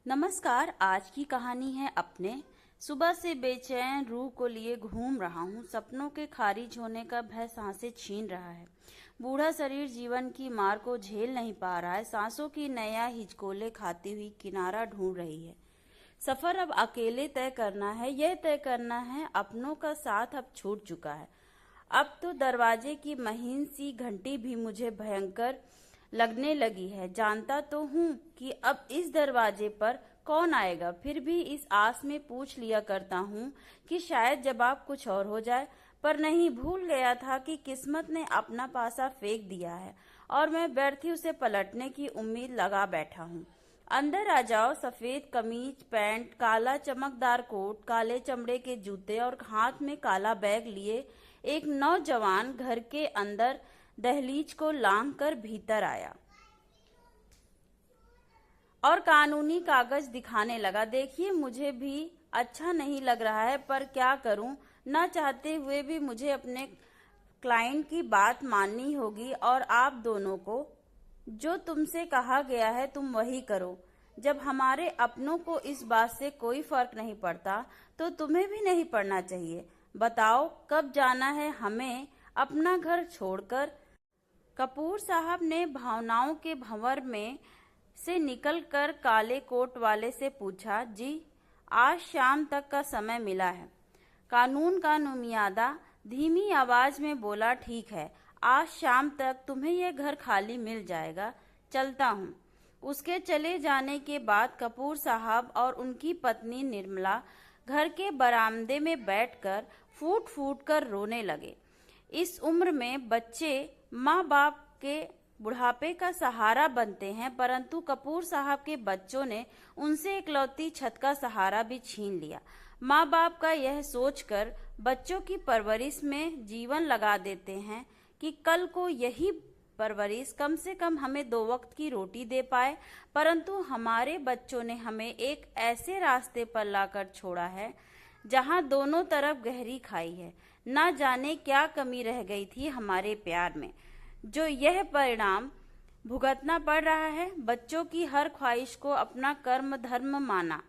नमस्कार। आज की कहानी है अपने। सुबह से बेचैन रूह को लिए घूम रहा हूँ। सपनों के खारिज होने का भय सांसें छीन रहा है। बूढ़ा शरीर जीवन की मार को झेल नहीं पा रहा है। सांसों की नया हिचकोले खाती हुई किनारा ढूंढ रही है। सफर अब अकेले तय करना है। यह तय करना है अपनों का साथ अब छूट चुका है। अब तो दरवाजे की महीन सी घंटी भी मुझे भयंकर लगने लगी है। जानता तो हूँ कि अब इस दरवाजे पर कौन आएगा, फिर भी इस आस में पूछ लिया करता हूँ कि शायद जवाब कुछ और हो जाए। पर नहीं, भूल गया था कि किस्मत ने अपना पासा फेंक दिया है और मैं व्यर्थ ही उसे पलटने की उम्मीद लगा बैठा हूँ। अंदर आ जाओ। सफेद कमीज, पैंट, काला चमकदार कोट, काले चमड़े के जूते और हाथ में काला बैग लिए एक नौजवान घर के अंदर दहलीज को लांघ कर भीतर आया और कानूनी कागज दिखाने लगा। देखिए, मुझे भी अच्छा नहीं लग रहा है, पर क्या करूं। न चाहते हुए भी मुझे अपने क्लाइंट की बात माननी होगी और आप दोनों को जो तुमसे कहा गया है तुम वही करो। जब हमारे अपनों को इस बात से कोई फर्क नहीं पड़ता तो तुम्हें भी नहीं पड़ना चाहिए। बताओ, कब जाना है हमें अपना घर छोड़कर? कपूर साहब ने भावनाओं के भंवर में से निकलकर काले कोट वाले से पूछा। जी, आज शाम तक का समय मिला है। कानून का नुमियादा धीमी आवाज में बोला। ठीक है, आज शाम तक तुम्हें यह घर खाली मिल जाएगा। चलता हूँ। उसके चले जाने के बाद कपूर साहब और उनकी पत्नी निर्मला घर के बरामदे में बैठकर फूट फूट कर रोने लगे। इस उम्र में बच्चे माँ बाप के बुढ़ापे का सहारा बनते हैं, परंतु कपूर साहब के बच्चों ने उनसे इकलौती छत का सहारा भी छीन लिया। माँ बाप का यह सोचकर बच्चों की परवरिश में जीवन लगा देते हैं कि कल को यही परवरिश कम से कम हमें 2 वक्त की रोटी दे पाए, परंतु हमारे बच्चों ने हमें एक ऐसे रास्ते पर लाकर छोड़ा है जहां दोनों तरफ गहरी खाई है। ना जाने क्या कमी रह गई थी हमारे प्यार में, जो यह परिणाम भुगतना पड़ रहा है। बच्चों की हर ख्वाहिश को अपना कर्म धर्म माना,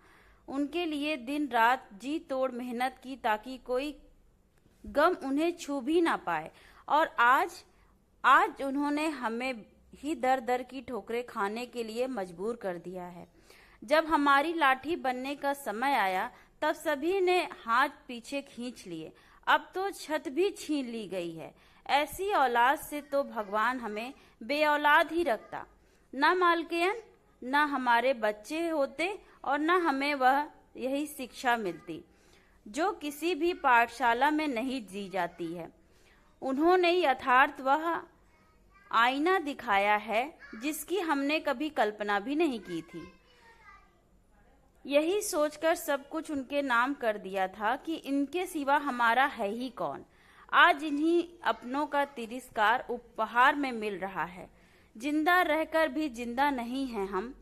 उनके लिए दिन रात जी तोड़ मेहनत की ताकि कोई गम उन्हें छू भी ना पाए। और आज उन्होंने हमें ही दर दर की ठोकरें खाने के लिए मजबूर कर दिया है। जब हमारी लाठी बनने का समय आया तब सभी ने हाथ पीछे खींच लिए। अब तो छत भी छीन ली गई है। ऐसी औलाद से तो भगवान हमें बेऔलाद ही रखता। ना मालकिन, ना हमारे बच्चे होते और ना हमें वह यही शिक्षा मिलती जो किसी भी पाठशाला में नहीं दी जाती है। उन्होंने यथार्थ वह आईना दिखाया है जिसकी हमने कभी कल्पना भी नहीं की थी। यही सोचकर सब कुछ उनके नाम कर दिया था कि इनके सिवा हमारा है ही कौन। आज इन्हीं अपनों का तिरस्कार उपहार में मिल रहा है। जिंदा रहकर भी जिंदा नहीं हैं हम।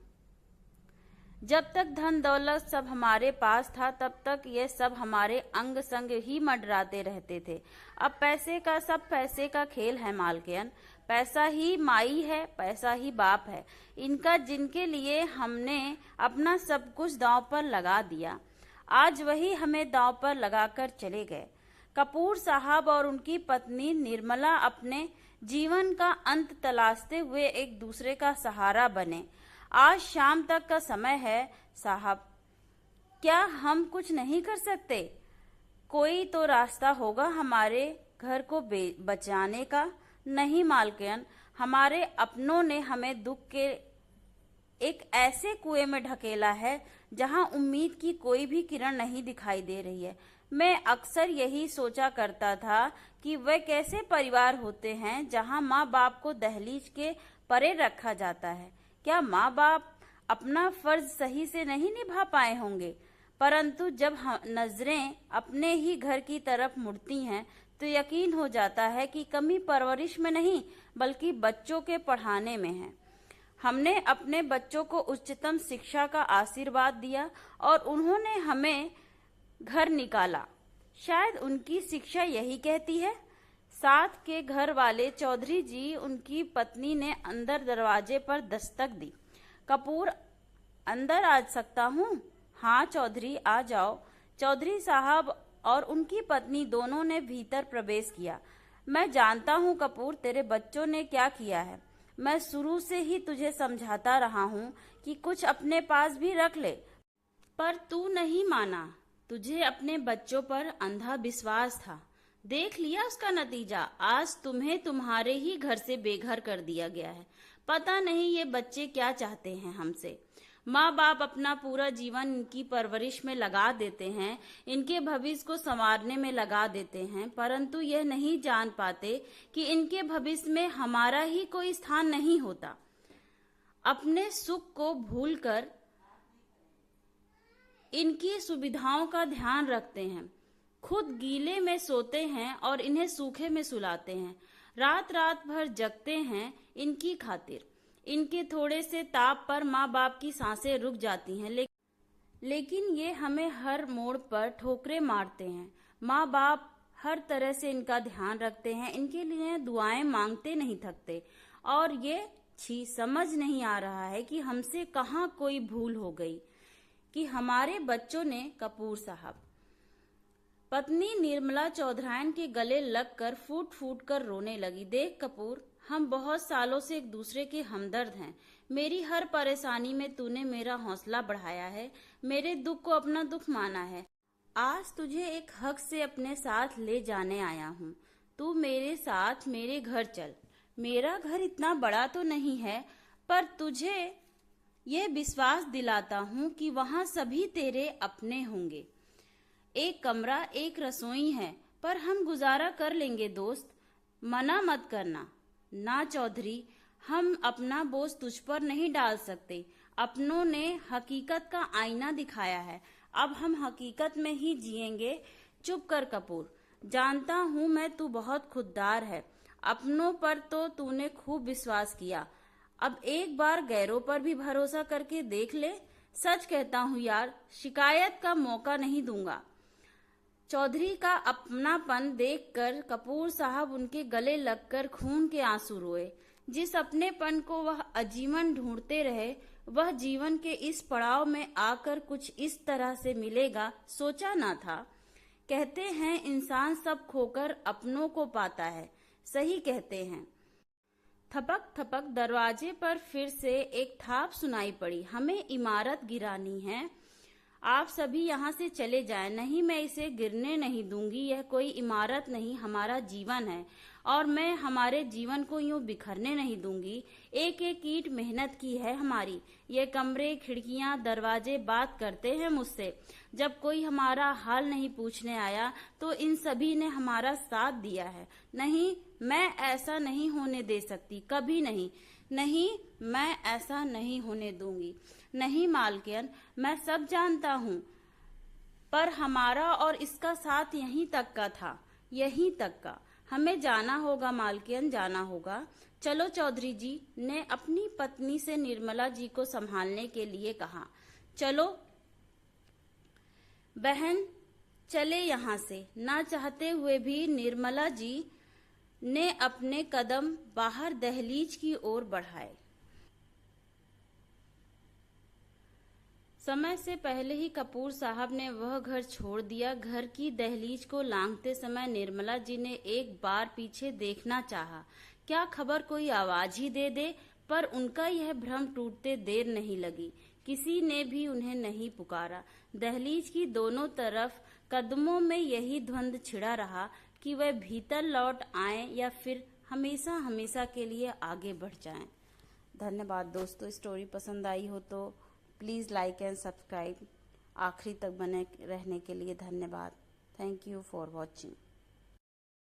जब तक धन दौलत सब हमारे पास था तब तक ये सब हमारे अंग संग ही मंडराते रहते थे। अब पैसे का खेल है मालकिन। पैसा ही माई है, पैसा ही बाप है इनका, जिनके लिए हमने अपना सब कुछ दांव पर लगा दिया। आज वही हमें दांव पर लगाकर चले गए। कपूर साहब और उनकी पत्नी निर्मला अपने जीवन का अंत तलाशते हुए एक दूसरे का सहारा बने। आज शाम तक का समय है साहब, क्या हम कुछ नहीं कर सकते? कोई तो रास्ता होगा हमारे घर को बचाने का। नहीं मालकिन, हमारे अपनों ने हमें दुख के एक ऐसे कुएं में ढकेला है जहां उम्मीद की कोई भी किरण नहीं दिखाई दे रही है। मैं अक्सर यही सोचा करता था कि वे कैसे परिवार होते हैं जहां माँ बाप को दहलीज के परे रखा जाता है। क्या माँ बाप अपना फर्ज सही से नहीं निभा पाए होंगे? परंतु जब नजरें अपने ही घर की तरफ मुड़ती हैं तो यकीन हो जाता है कि कमी परवरिश में नहीं बल्कि बच्चों के पढ़ाने में है। हमने अपने बच्चों को उच्चतम शिक्षा का आशीर्वाद दिया और उन्होंने हमें घर निकाला। शायद उनकी शिक्षा यही कहती है। साथ के घर वाले चौधरी जी, उनकी पत्नी ने अंदर दरवाजे पर दस्तक दी। कपूर अंदर आ सकता हूँ? हाँ चौधरी, आ जाओ। चौधरी साहब और उनकी पत्नी दोनों ने भीतर प्रवेश किया। मैं जानता हूँ कपूर, तेरे बच्चों ने क्या किया है। मैं शुरू से ही तुझे समझाता रहा हूँ कि कुछ अपने पास भी रख ले, पर तू नहीं माना। तुझे अपने बच्चों पर अंधा विश्वास था। देख लिया उसका नतीजा। आज तुम्हें तुम्हारे ही घर से बेघर कर दिया गया है। पता नहीं ये बच्चे क्या चाहते हैं हमसे। माँ बाप अपना पूरा जीवन इनकी परवरिश में लगा देते हैं, इनके भविष्य को संवारने में लगा देते हैं, परंतु यह नहीं जान पाते कि इनके भविष्य में हमारा ही कोई स्थान नहीं होता। अपने सुख को भूलकर इनकी सुविधाओं का ध्यान रखते हैं, खुद गीले में सोते हैं और इन्हें सूखे में सुलाते हैं। रात रात भर जगते हैं इनकी खातिर। इनके थोड़े से ताप पर माँ बाप की सांसें रुक जाती हैं, लेकिन ये हमें हर मोड़ पर ठोकरें मारते हैं। माँ बाप हर तरह से इनका ध्यान रखते हैं, इनके लिए दुआएं मांगते नहीं थकते, और ये समझ नहीं आ रहा है कि हमसे कहाँ कोई भूल हो गई कि हमारे बच्चों ने। कपूर साहब। पत्नी निर्मला चौधरायन के गले लगकर फूट फूट कर रोने लगी। देख कपूर, हम बहुत सालों से एक दूसरे के हमदर्द हैं। मेरी हर परेशानी में तूने मेरा हौसला बढ़ाया है, मेरे दुख को अपना दुख माना है। आज तुझे एक हक से अपने साथ ले जाने आया हूँ। तू मेरे साथ मेरे घर चल। मेरा घर इतना बड़ा तो नहीं है, पर तुझे ये विश्वास दिलाता हूँ कि वहाँ सभी तेरे अपने होंगे। एक कमरा, एक रसोई है, पर हम गुजारा कर लेंगे दोस्त। मना मत करना। ना चौधरी, हम अपना बोझ तुझ पर नहीं डाल सकते। अपनों ने हकीकत का आईना दिखाया है, अब हम हकीकत में ही जिएंगे। चुप कर कपूर, जानता हूँ मैं तू बहुत खुददार है। अपनों पर तो तूने खूब विश्वास किया, अब एक बार गैरों पर भी भरोसा करके देख ले। सच कहता हूँ यार, शिकायत का मौका नहीं दूंगा। चौधरी का अपनापन देखकर कपूर साहब उनके गले लगकर खून के आंसू रोए। जिस अपनेपन को वह आजीवन ढूंढते रहे, वह जीवन के इस पड़ाव में आकर कुछ इस तरह से मिलेगा, सोचा ना था। कहते हैं इंसान सब खोकर अपनों को पाता है, सही कहते हैं। थपक थपक दरवाजे पर फिर से एक थाप सुनाई पड़ी। हमें इमारत गिरानी है, आप सभी यहाँ से चले जाएं। नहीं, मैं इसे गिरने नहीं दूंगी। यह कोई इमारत नहीं, हमारा जीवन है, और मैं हमारे जीवन को यूं बिखरने नहीं दूंगी। एक एक ईंट मेहनत की है हमारी। ये कमरे, खिड़कियां, दरवाजे बात करते हैं मुझसे। जब कोई हमारा हाल नहीं पूछने आया तो इन सभी ने हमारा साथ दिया है। नहीं, मैं ऐसा नहीं होने दे सकती, कभी नहीं। नहीं, मैं ऐसा नहीं होने दूंगी। नहीं मालकिन, मैं सब जानता हूँ, पर हमारा और इसका साथ यहीं तक का था, यहीं तक का। हमें जाना होगा मालकिन, जाना होगा। चलो। चौधरी जी ने अपनी पत्नी से निर्मला जी को संभालने के लिए कहा। चलो बहन, चले यहाँ से। ना चाहते हुए भी निर्मला जी ने अपने कदम बाहर दहलीज की ओर बढ़ाए। समय से पहले ही कपूर साहब ने वह घर छोड़ दिया। घर की दहलीज को लांघते समय निर्मला जी ने एक बार पीछे देखना चाहा, क्या खबर कोई आवाज ही दे दे, पर उनका यह भ्रम टूटते देर नहीं लगी। किसी ने भी उन्हें नहीं पुकारा। दहलीज की दोनों तरफ कदमों में यही द्वंद छिड़ा रहा कि वह भीतर लौट आए या फिर हमेशा हमेशा के लिए आगे बढ़ जाएं। धन्यवाद दोस्तों। स्टोरी पसंद आई हो तो प्लीज़ लाइक एंड सब्सक्राइब। आखिरी तक बने रहने के लिए धन्यवाद। Thank you for watching.